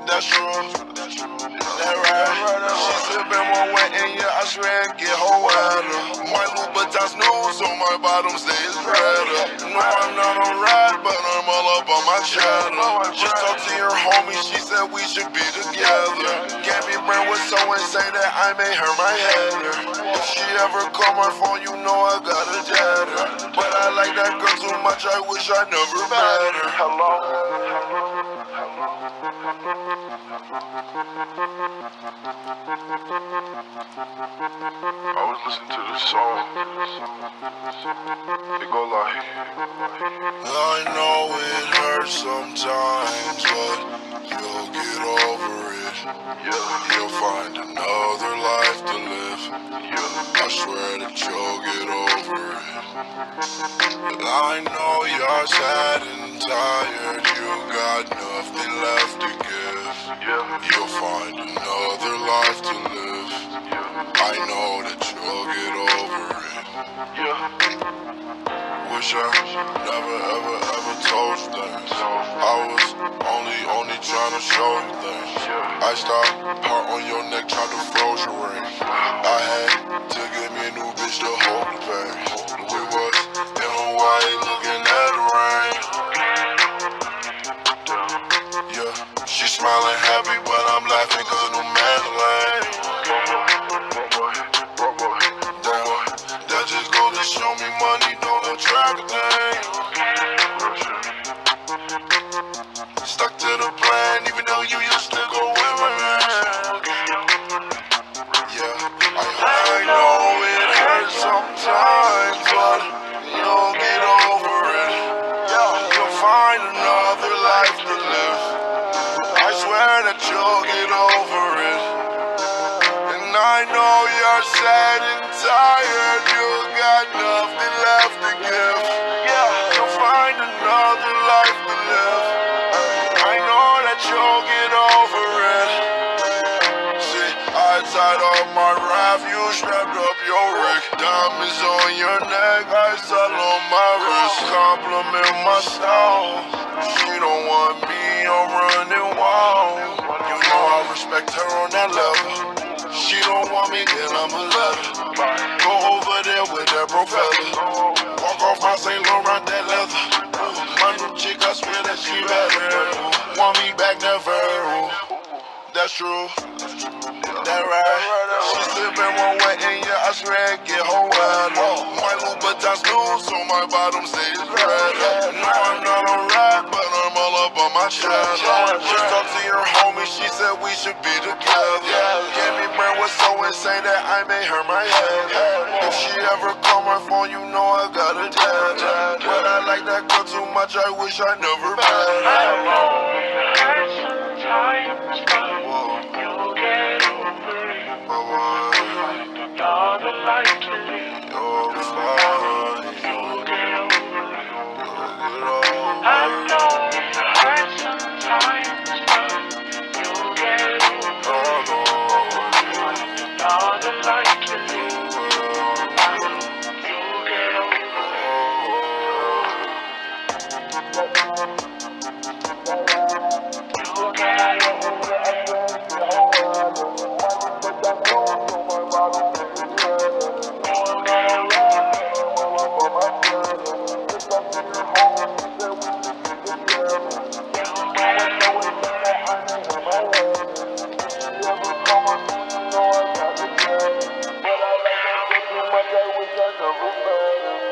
That's true. That right. She sippin' more wet and yeah, I swear I get her wetter. My Louboutins new, so my bottom stays redder. No, I'm not a rat, but I'm all up on my cheddar. She talked to your homie, she said we should be together. Gabby Brand was so insane that I made her my header. If she ever call my phone, you know I gotta dead her. But I like that girl too much, I wish I never met her. I was listening to the song. It go like, I know it hurts sometimes, but you'll get over it. yeah, You'll find another life to live. yeah, I swear that you'll get over it. I know you're sad and tired, you got nothing left to give. yeah, You'll find another life to live. yeah, I know that you'll get over it. yeah. Wish I never ever told you things. I was only trying to show you things. I stopped heart on your neck, tried to froze your ring. I had to get me a new bitch to hold the pain. We was in Hawaii looking at the rain. Yeah, she smiling happy, but I'm laughing cause a new Madeline. Damn, that just goes to show me money don't attract a thing. Stuck to the plan, even though you used to go with my man. Yeah, I know it hurts sometimes, but you'll get over it. You'll find another life to live. I swear that you'll get over it. And I know you're sad and tired, you got nothing left to give. You'll find another life to live. I know that you'll get over it. See, I tied up my raft, you strapped up your rig. Diamonds on your neck, I saddle on my wrist. Compliment my style. She don't want me, I'm running wild. You know I respect her on that level. She don't want me, then I'ma let her. Go over there with that propeller. Walk off my St. Laurent, that leather. My new chick, I swear that she better. Want me back, never. That's true. That right. She sippin' more wet and yeah, I swear I get her wetter. My Louboutins new, so my bottom stays redder. No, I'm not a rat, but I'm all up on my cheddar. She talked to your homie, she said we should be together. Gabby Brand was so insane that I made her my head. If she ever call my phone, you know I gotta dead her. But I like that girl too much, I wish I never met her. I know it hurts sometimes, but you'll get over it. Find another life to live. You'll get over it. I know it hurts sometimes, but you'll get over it. Find another life to live. You'll get over it. You'll get over it.